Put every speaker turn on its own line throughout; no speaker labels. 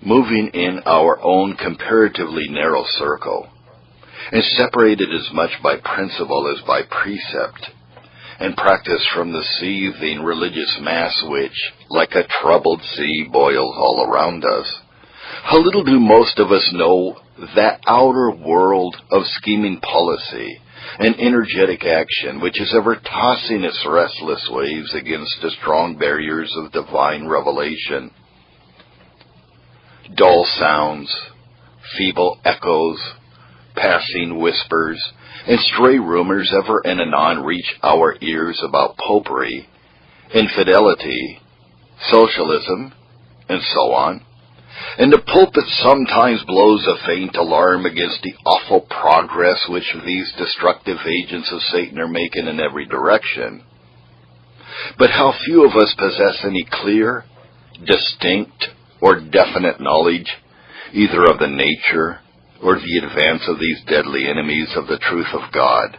moving in our own comparatively narrow circle, and separated as much by principle as by precept, and practiced from the seething religious mass which, like a troubled sea, boils all around us, how little do most of us know that outer world of scheming policy and energetic action which is ever tossing its restless waves against the strong barriers of divine revelation. Dull sounds, feeble echoes, passing whispers, and stray rumors ever and anon reach our ears about popery, infidelity, socialism, and so on. And the pulpit sometimes blows a faint alarm against the awful progress which these destructive agents of Satan are making in every direction. But how few of us possess any clear, distinct, or definite knowledge, either of the nature or the advance of these deadly enemies of the truth of God.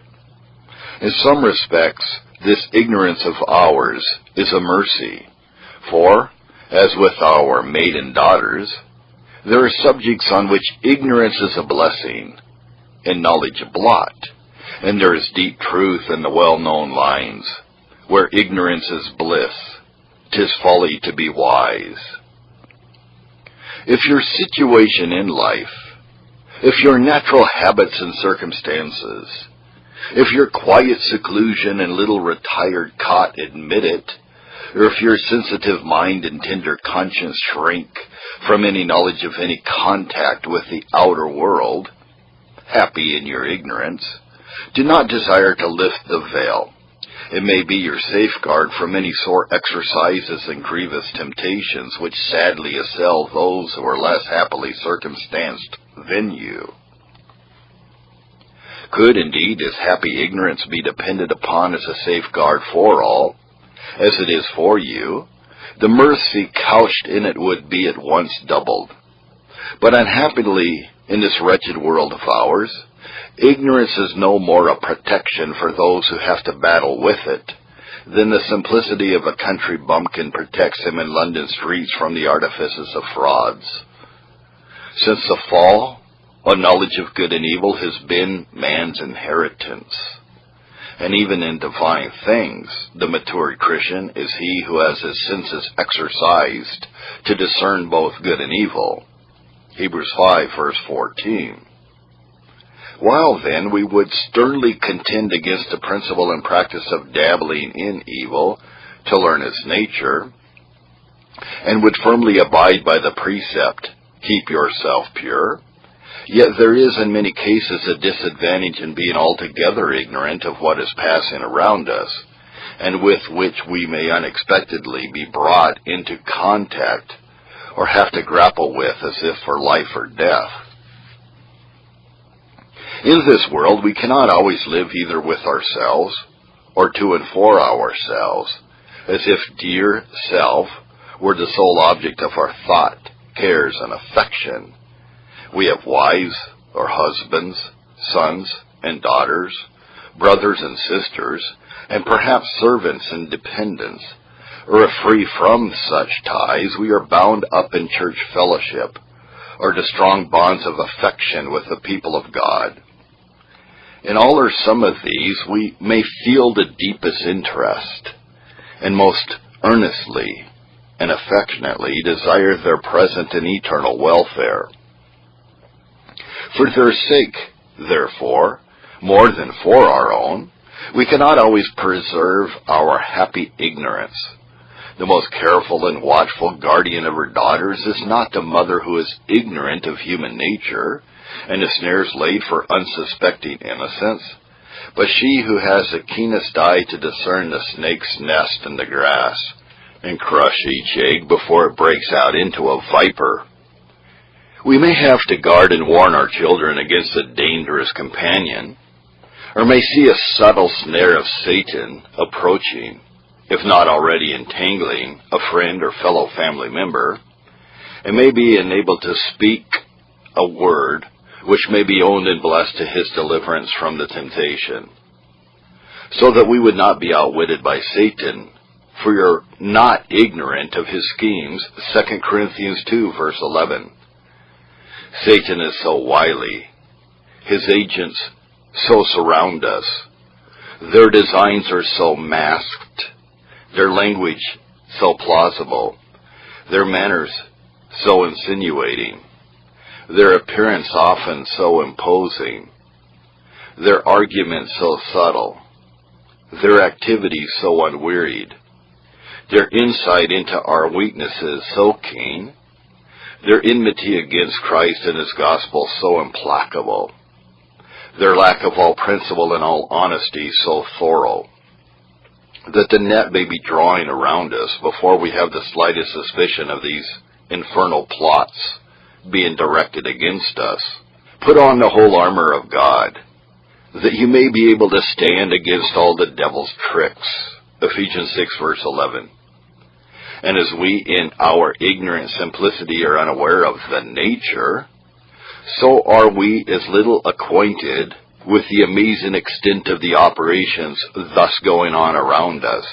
In some respects, this ignorance of ours is a mercy, for, as with our maiden daughters, there are subjects on which ignorance is a blessing, and knowledge a blot, and there is deep truth in the well-known lines, where ignorance is bliss, 'tis folly to be wise. If your situation in life, if your natural habits and circumstances, if your quiet seclusion and little retired cot admit it, or if your sensitive mind and tender conscience shrink from any knowledge of any contact with the outer world, happy in your ignorance, do not desire to lift the veil. It may be your safeguard from any sore exercises and grievous temptations which sadly assail those who are less happily circumstanced than you. Could indeed this happy ignorance be depended upon as a safeguard for all, as it is for you, the mercy couched in it would be at once doubled. But unhappily, in this wretched world of ours, ignorance is no more a protection for those who have to battle with it than the simplicity of a country bumpkin protects him in London streets from the artifices of frauds. Since the fall, a knowledge of good and evil has been man's inheritance. And even in divine things, the mature Christian is he who has his senses exercised to discern both good and evil. Hebrews 5, verse 14. While then we would sternly contend against the principle and practice of dabbling in evil to learn its nature, and would firmly abide by the precept, keep yourself pure, yet there is in many cases a disadvantage in being altogether ignorant of what is passing around us, and with which we may unexpectedly be brought into contact or have to grapple with as if for life or death. In this world we cannot always live either with ourselves or to and for ourselves, as if dear self were the sole object of our thought, cares, and affection. We have wives or husbands, sons and daughters, brothers and sisters, and perhaps servants and dependents, or if free from such ties, we are bound up in church fellowship, or to strong bonds of affection with the people of God. In all or some of these, we may feel the deepest interest, and most earnestly and affectionately desire their present and eternal welfare. For their sake, therefore, more than for our own, we cannot always preserve our happy ignorance. The most careful and watchful guardian of her daughters is not the mother who is ignorant of human nature, and the snares laid for unsuspecting innocence, but she who has the keenest eye to discern the snake's nest in the grass, and crush each egg before it breaks out into a viper. We may have to guard and warn our children against a dangerous companion, or may see a subtle snare of Satan approaching, if not already entangling, a friend or fellow family member, and may be enabled to speak a word which may be owned and blessed to his deliverance from the temptation, so that we would not be outwitted by Satan, for you're not ignorant of his schemes. 2 Corinthians 2, verse 11. Satan is so wily. His agents so surround us. Their designs are so masked. Their language so plausible. Their manners so insinuating. Their appearance often so imposing. Their arguments so subtle. Their activities so unwearied. Their insight into our weaknesses so keen. Their enmity against Christ and his gospel so implacable. Their lack of all principle and all honesty so thorough, that the net may be drawing around us before we have the slightest suspicion of these infernal plots being directed against us. Put on the whole armor of God, that you may be able to stand against all the devil's tricks. Ephesians 6, verse 11. And as we in our ignorant simplicity are unaware of the nature, so are we as little acquainted with the amazing extent of the operations thus going on around us.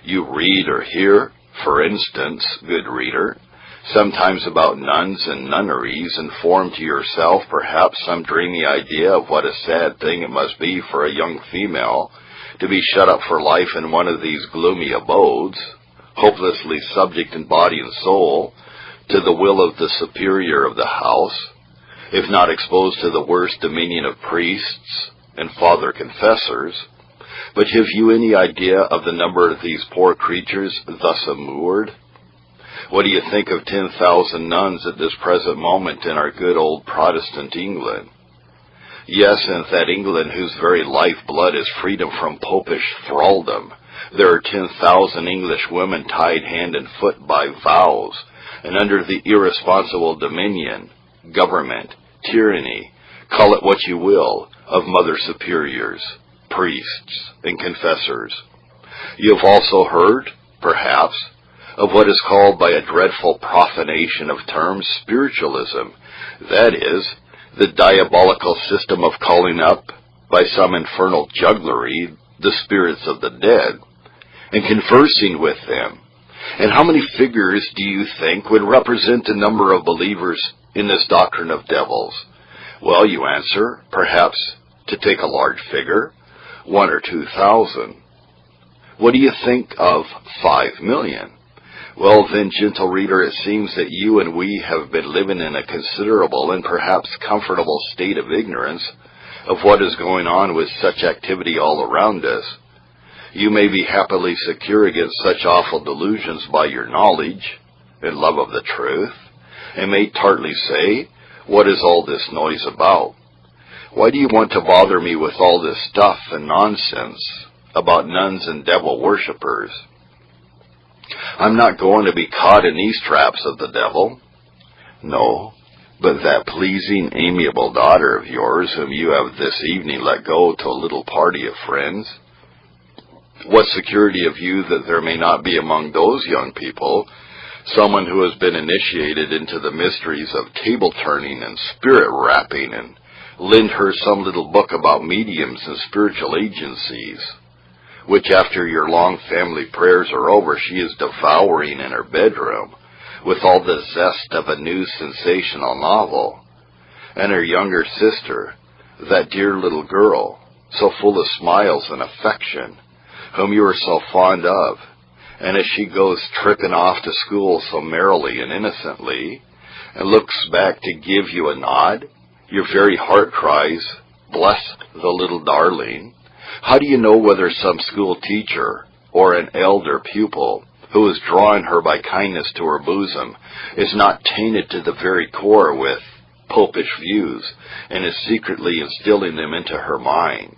You read or hear, for instance, good reader, sometimes about nuns and nunneries, and form to yourself perhaps some dreamy idea of what a sad thing it must be for a young female to be shut up for life in one of these gloomy abodes, hopelessly subject in body and soul to the will of the superior of the house, if not exposed to the worst dominion of priests and father confessors. But have you any idea of the number of these poor creatures thus immured? What do you think of 10,000 nuns at this present moment in our good old Protestant England? Yes, in that England whose very lifeblood is freedom from popish thraldom, there are 10,000 English women tied hand and foot by vows, and under the irresponsible dominion, government, tyranny, call it what you will, of mother superiors, priests, and confessors. You have also heard, perhaps, of what is called by a dreadful profanation of terms spiritualism, that is, the diabolical system of calling up, by some infernal jugglery, the spirits of the dead, and conversing with them. And how many figures do you think would represent the number of believers in this doctrine of devils? Well, you answer, perhaps, to take a large figure, 1 or 2,000. What do you think of 5 million? Well, then, gentle reader, it seems that you and we have been living in a considerable and perhaps comfortable state of ignorance of what is going on with such activity all around us. You may be happily secure against such awful delusions by your knowledge and love of the truth, and may tartly say, what is all this noise about? Why do you want to bother me with all this stuff and nonsense about nuns and devil worshippers? I'm not going to be caught in these traps of the devil. No, but that pleasing, amiable daughter of yours whom you have this evening let go to a little party of friends. What security have you that there may not be among those young people someone who has been initiated into the mysteries of table turning and spirit rapping, and lend her some little book about mediums and spiritual agencies, which after your long family prayers are over she is devouring in her bedroom with all the zest of a new sensational novel, and her younger sister, that dear little girl, so full of smiles and affection, whom you are so fond of, and as she goes tripping off to school so merrily and innocently, and looks back to give you a nod, your very heart cries, bless the little darling. How do you know whether some school teacher or an elder pupil who is drawing her by kindness to her bosom is not tainted to the very core with popish views and is secretly instilling them into her mind?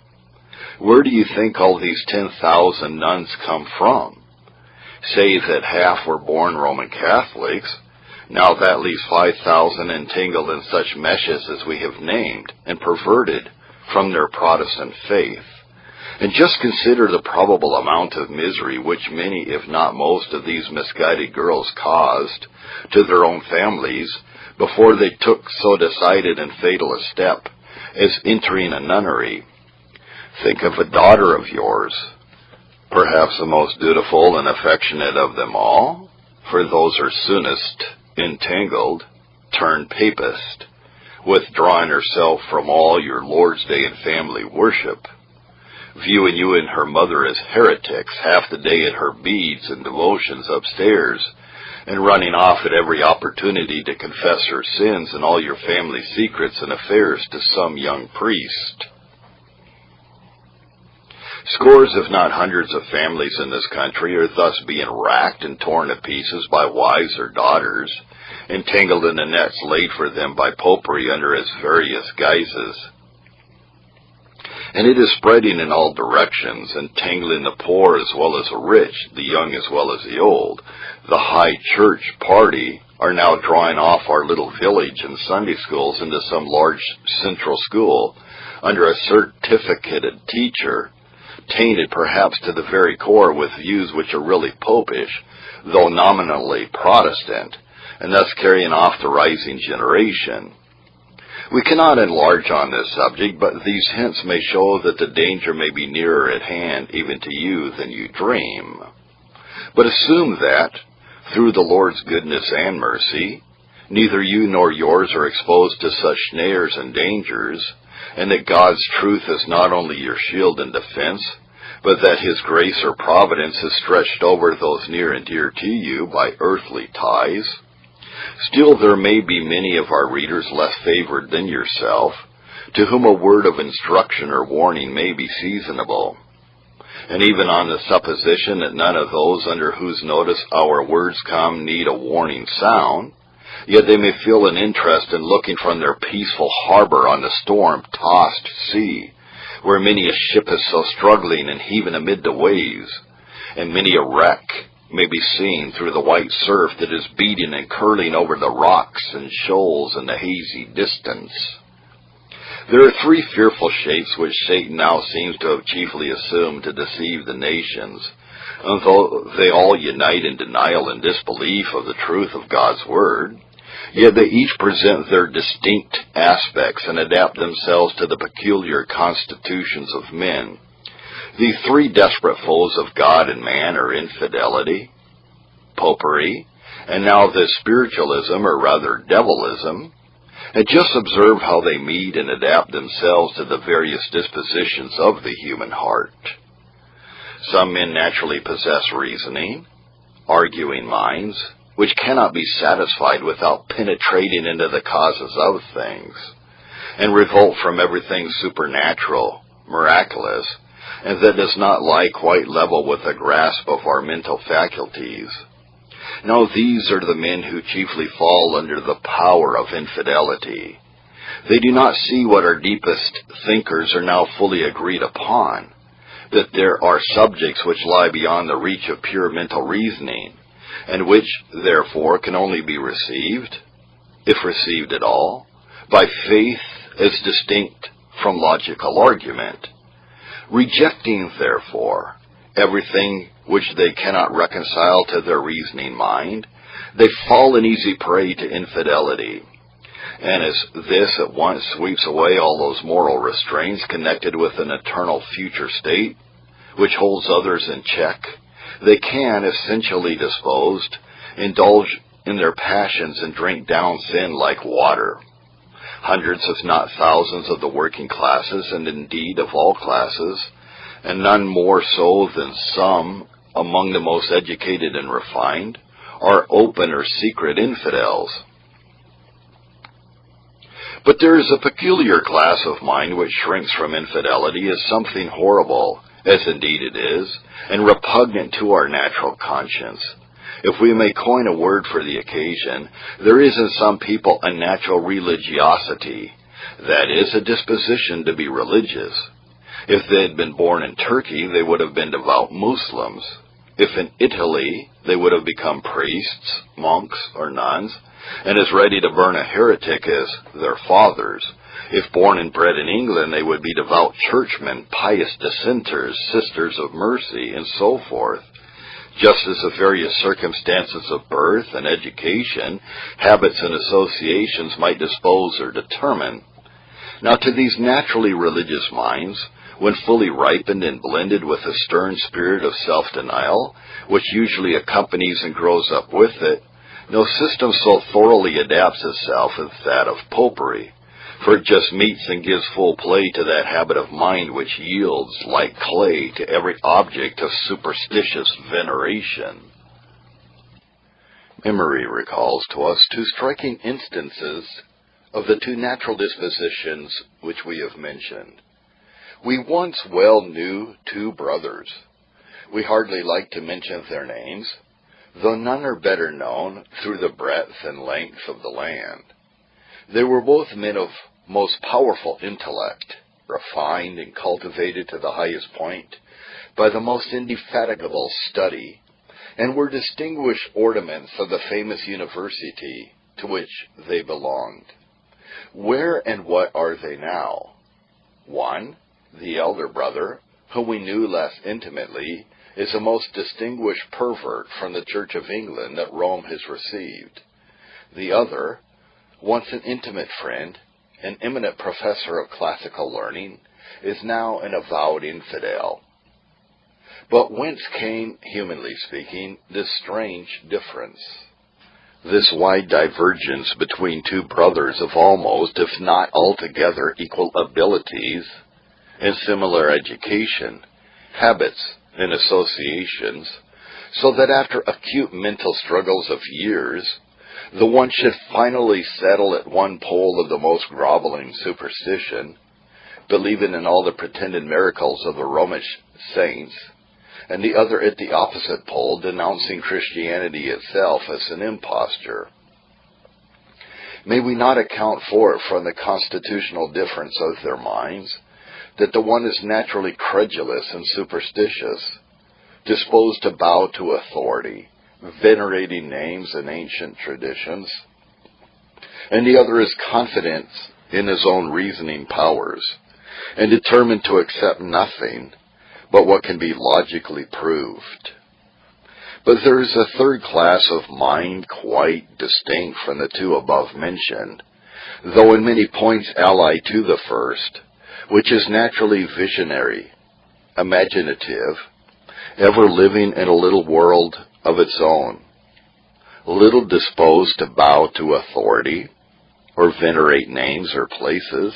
Where do you think all these 10,000 nuns come from? Say that half were born Roman Catholics. Now that leaves 5,000 entangled in such meshes as we have named and perverted from their Protestant faith. And just consider the probable amount of misery which many, if not most, of these misguided girls caused to their own families before they took so decided and fatal a step as entering a nunnery. Think of a daughter of yours, Perhaps the most dutiful and affectionate of them all, for those are soonest entangled, turn papist, withdrawing herself from all your Lord's Day and family worship, viewing you and her mother as heretics, half the day at her beads and devotions upstairs, and running off at every opportunity to confess her sins and all your family secrets and affairs to some young priest. Scores, if not hundreds, of families in this country are thus being racked and torn to pieces by wives or daughters, entangled in the nets laid for them by popery under its various guises. And it is spreading in all directions, entangling the poor as well as the rich, the young as well as the old. The high church party are now drawing off our little village and Sunday schools into some large central school under a certificated teacher, tainted perhaps to the very core with views which are really popish, though nominally Protestant, and thus carrying off the rising generation. We cannot enlarge on this subject, but these hints may show that the danger may be nearer at hand even to you than you dream. But assume that, through the Lord's goodness and mercy, neither you nor yours are exposed to such snares and dangers, and that God's truth is not only your shield and defense, but that His grace or providence is stretched over those near and dear to you by earthly ties. Still, there may be many of our readers less favored than yourself, to whom a word of instruction or warning may be seasonable. And even on the supposition that none of those under whose notice our words come need a warning sound, yet they may feel an interest in looking from their peaceful harbor on the storm-tossed sea, where many a ship is so struggling and heaving amid the waves, and many a wreck may be seen through the white surf that is beating and curling over the rocks and shoals in the hazy distance. There are three fearful shapes which Satan now seems to have chiefly assumed to deceive the nations, and though they all unite in denial and disbelief of the truth of God's Word, yet they each present their distinct aspects and adapt themselves to the peculiar constitutions of men. The three desperate foes of God and man are infidelity, popery, and now this spiritualism, or rather devilism. And just observe how they meet and adapt themselves to the various dispositions of the human heart. Some men naturally possess reasoning, arguing minds, which cannot be satisfied without penetrating into the causes of things, and revolt from everything supernatural, miraculous, and that does not lie quite level with the grasp of our mental faculties. Now these are the men who chiefly fall under the power of infidelity. They do not see what our deepest thinkers are now fully agreed upon, that there are subjects which lie beyond the reach of pure mental reasoning, and which, therefore, can only be received, if received at all, by faith as distinct from logical argument. Rejecting, therefore, everything which they cannot reconcile to their reasoning mind, they fall an easy prey to infidelity. And as this at once sweeps away all those moral restraints connected with an eternal future state, which holds others in check, they can, essentially disposed, indulge in their passions and drink down sin like water. Hundreds, if not thousands, of the working classes, and indeed of all classes, and none more so than some among the most educated and refined, are open or secret infidels. But there is a peculiar class of mind which shrinks from infidelity as something horrible, as indeed it is, and repugnant to our natural conscience. If we may coin a word for the occasion, there is in some people a natural religiosity, that is, a disposition to be religious. If they had been born in Turkey, they would have been devout Muslims. If in Italy, they would have become priests, monks, or nuns, and as ready to burn a heretic as their fathers. If born and bred in England, they would be devout churchmen, pious dissenters, sisters of mercy, and so forth. Just as the various circumstances of birth and education, habits and associations might dispose or determine. Now to these naturally religious minds, when fully ripened and blended with a stern spirit of self-denial, which usually accompanies and grows up with it, no system so thoroughly adapts itself as that of popery, for it just meets and gives full play to that habit of mind which yields, like clay, to every object of superstitious veneration. Memory recalls to us two striking instances of the two natural dispositions which we have mentioned. We once well knew two brothers. We hardly like to mention their names, though none are better known through the breadth and length of the land. They were both men of most powerful intellect, refined and cultivated to the highest point by the most indefatigable study, and were distinguished ornaments of the famous university to which they belonged. Where and what are they now? One, the elder brother, whom we knew less intimately, is a most distinguished pervert from the Church of England that Rome has received. The other, once an intimate friend, an eminent professor of classical learning, is now an avowed infidel. But whence came, humanly speaking, this strange difference? This wide divergence between two brothers of almost, if not altogether, equal abilities and similar education, habits, and associations, so that after acute mental struggles of years, the one should finally settle at one pole of the most groveling superstition, believing in all the pretended miracles of the Romish saints, and the other at the opposite pole, denouncing Christianity itself as an imposture. May we not account for it from the constitutional difference of their minds, that the one is naturally credulous and superstitious, disposed to bow to authority, venerating names and ancient traditions, and the other is confident in his own reasoning powers, and determined to accept nothing but what can be logically proved. But there is a third class of mind quite distinct from the two above mentioned, though in many points allied to the first, which is naturally visionary, imaginative, ever living in a little world of its own, little disposed to bow to authority, or venerate names or places,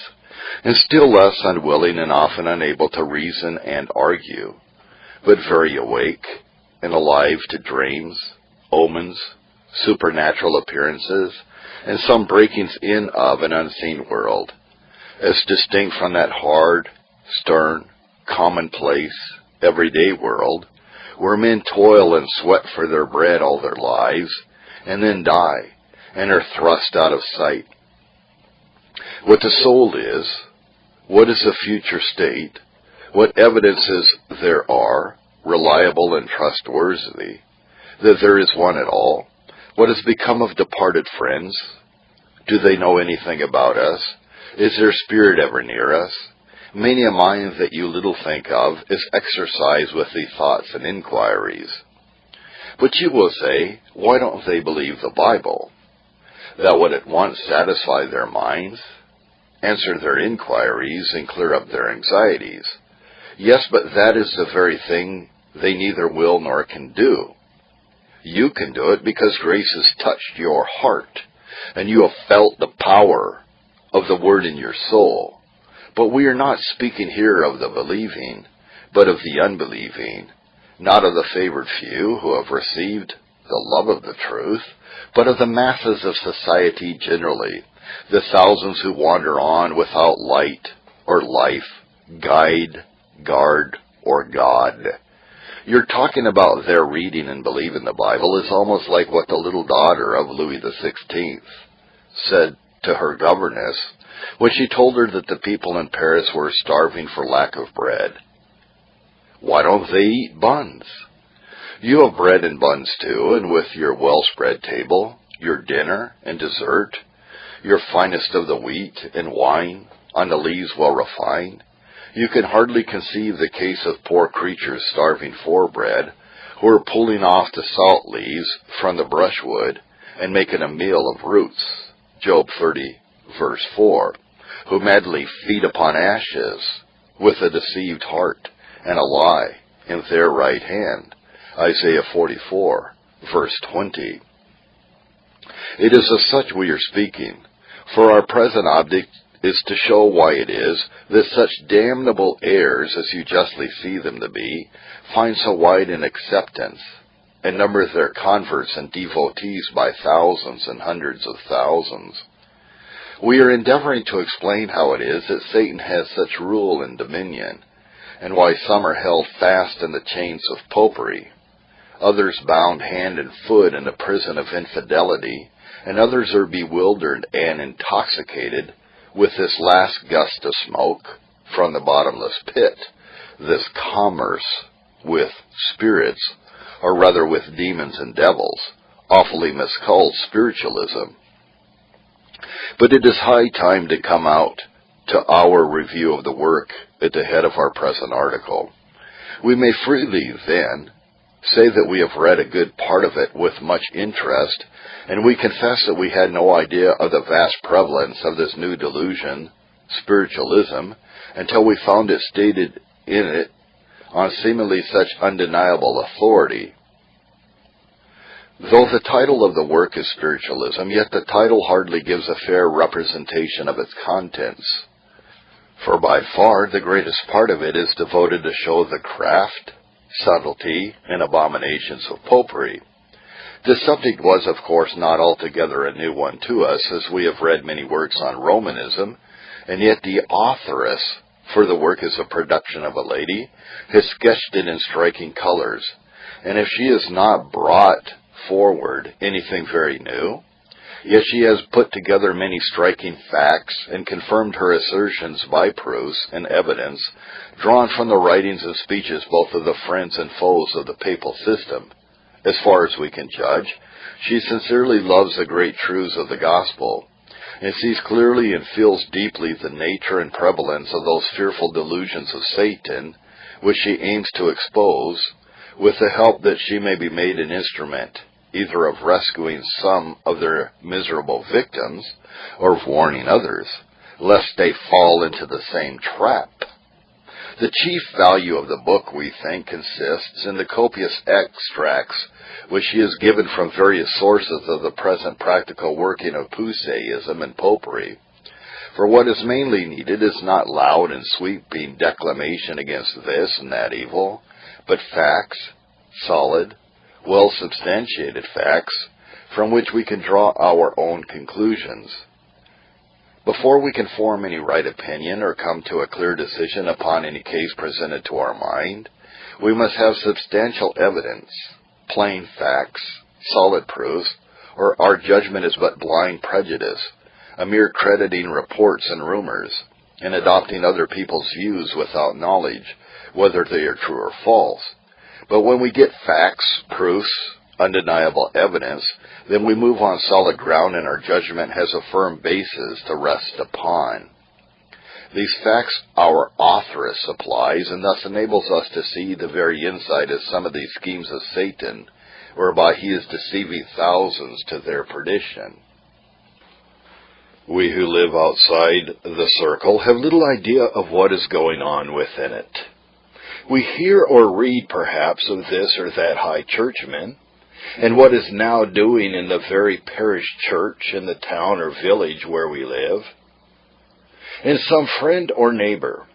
and still less unwilling and often unable to reason and argue, but very awake and alive to dreams, omens, supernatural appearances, and some breakings in of an unseen world, as distinct from that hard, stern, commonplace, everyday world, where men toil and sweat for their bread all their lives, and then die, and are thrust out of sight. What the soul is, what is the future state, what evidences there are, reliable and trustworthy, that there is one at all, what has become of departed friends, do they know anything about us, is their spirit ever near us? Many a mind that you little think of is exercised with the thoughts and inquiries. But you will say, why don't they believe the Bible? That would at once satisfy their minds, answer their inquiries, and clear up their anxieties. Yes, but that is the very thing they neither will nor can do. You can do it because grace has touched your heart, and you have felt the power of the word in your soul. But we are not speaking here of the believing, but of the unbelieving, not of the favored few who have received the love of the truth, but of the masses of society generally, the thousands who wander on without light or life, guide, guard, or God. You're talking about their reading and believing the Bible is almost like what the little daughter of Louis XVI said to her governess when she told her that the people in Paris were starving for lack of bread. Why don't they eat buns? You have bread and buns too, and with your well-spread table, your dinner and dessert, your finest of the wheat and wine, on the lees well refined, you can hardly conceive the case of poor creatures starving for bread, who are pulling off the salt leaves from the brushwood and making a meal of roots, Job 30, verse 4, who madly feed upon ashes, with a deceived heart and a lie in their right hand. Isaiah 44, verse 20. It is of such we are speaking, for our present object is to show why it is that such damnable errors, as you justly see them to be, find so wide an acceptance, and number their converts and devotees by thousands and hundreds of thousands. We are endeavoring to explain how it is that Satan has such rule and dominion, and why some are held fast in the chains of popery, others bound hand and foot in the prison of infidelity, and others are bewildered and intoxicated with this last gust of smoke from the bottomless pit, this commerce with spirits, or rather with demons and devils, awfully miscalled spiritualism. But it is high time to come out to our review of the work at the head of our present article. We may freely, then, say that we have read a good part of it with much interest, and we confess that we had no idea of the vast prevalence of this new delusion, spiritualism, until we found it stated in it on seemingly such undeniable authority. Though the title of the work is spiritualism, yet the title hardly gives a fair representation of its contents, for by far the greatest part of it is devoted to show the craft, subtlety, and abominations of popery. This subject was, of course, not altogether a new one to us, as we have read many works on Romanism, and yet the authoress, for the work is a production of a lady, has sketched it in striking colors, and if she has not brought forward anything very new, yet she has put together many striking facts and confirmed her assertions by proofs and evidence drawn from the writings and speeches both of the friends and foes of the papal system. As far as we can judge, she sincerely loves the great truths of the gospel, and sees clearly and feels deeply the nature and prevalence of those fearful delusions of Satan, which she aims to expose, with the help that she may be made an instrument, either of rescuing some of their miserable victims, or of warning others, lest they fall into the same trap. The chief value of the book, we think, consists in the copious extracts which she has given from various sources of the present practical working of Puseyism and popery. For what is mainly needed is not loud and sweeping declamation against this and that evil, but facts, solid, well-substantiated facts, from which we can draw our own conclusions. Before we can form any right opinion or come to a clear decision upon any case presented to our mind, we must have substantial evidence, plain facts, solid proofs, or our judgment is but blind prejudice, a mere crediting reports and rumors, and adopting other people's views without knowledge, whether they are true or false. But when we get facts, proofs, undeniable evidence, then we move on solid ground and our judgment has a firm basis to rest upon. These facts our authoress supplies, and thus enables us to see the very inside of some of these schemes of Satan, whereby he is deceiving thousands to their perdition. We who live outside the circle have little idea of what is going on within it. We hear or read perhaps of this or that high churchman, and what is now doing in the very parish church in the town or village where we live. And some friend or neighbor,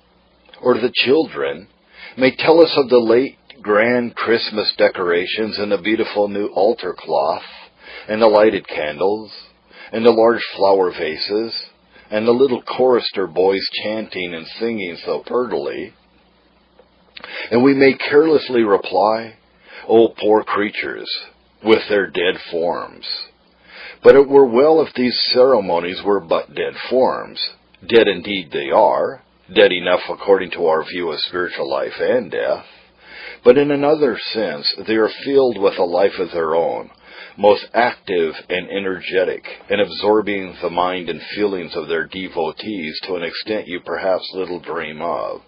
or the children, may tell us of the late grand Christmas decorations and the beautiful new altar cloth, and the lighted candles, and the large flower vases, and the little chorister boys chanting and singing so prettily. And we may carelessly reply, "Oh, poor creatures, with their dead forms." But it were well if these ceremonies were but dead forms. Dead indeed they are, dead enough according to our view of spiritual life and death. But in another sense, they are filled with a life of their own, most active and energetic, and absorbing the mind and feelings of their devotees to an extent you perhaps little dream of.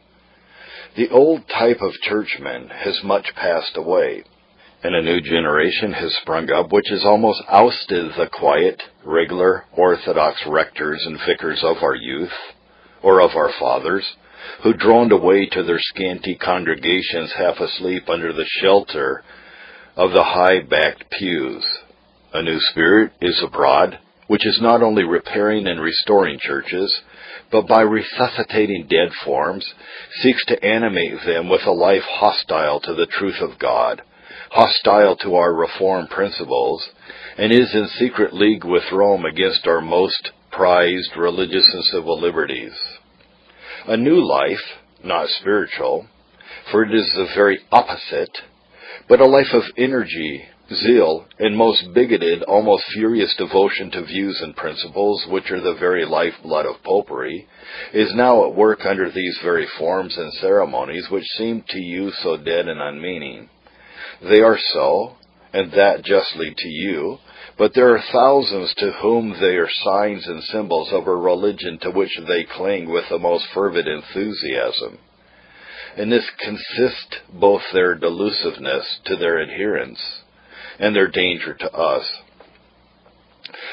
The old type of churchman has much passed away, and a new generation has sprung up which has almost ousted the quiet, regular, orthodox rectors and vicars of our youth, or of our fathers, who droned away to their scanty congregations half asleep under the shelter of the high-backed pews. A new spirit is abroad, which is not only repairing and restoring churches, but by resuscitating dead forms, seeks to animate them with a life hostile to the truth of God, hostile to our Reformed principles, and is in secret league with Rome against our most prized religious and civil liberties. A new life, not spiritual, for it is the very opposite, but a life of energy, zeal, and most bigoted, almost furious devotion to views and principles, which are the very lifeblood of popery, is now at work under these very forms and ceremonies which seem to you so dead and unmeaning. They are so, and that justly to you, but there are thousands to whom they are signs and symbols of a religion to which they cling with the most fervid enthusiasm. In this consists both their delusiveness to their adherents and their danger to us.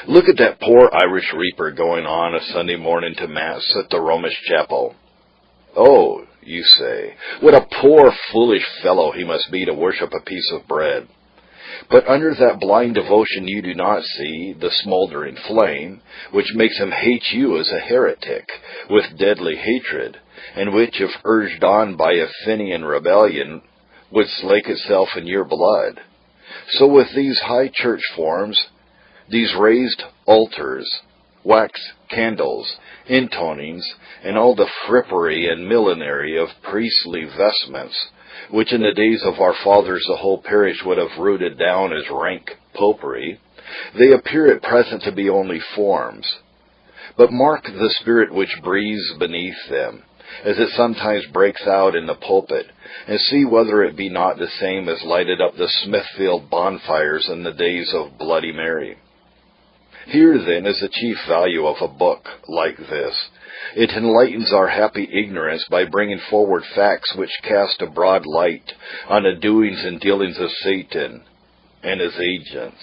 Look at that poor Irish reaper going on a Sunday morning to Mass at the Romish chapel. Oh, you say, what a poor, foolish fellow he must be to worship a piece of bread. But under that blind devotion you do not see the smoldering flame, which makes him hate you as a heretic, with deadly hatred, and which, if urged on by a Fenian rebellion, would slake itself in your blood. So with these high church forms, these raised altars, wax candles, intonings, and all the frippery and millinery of priestly vestments, which in the days of our fathers the whole parish would have rooted down as rank popery, they appear at present to be only forms. But mark the spirit which breathes beneath them, as it sometimes breaks out in the pulpit, and see whether it be not the same as lighted up the Smithfield bonfires in the days of Bloody Mary. Here, then, is the chief value of a book like this. It enlightens our happy ignorance by bringing forward facts which cast a broad light on the doings and dealings of Satan and his agents.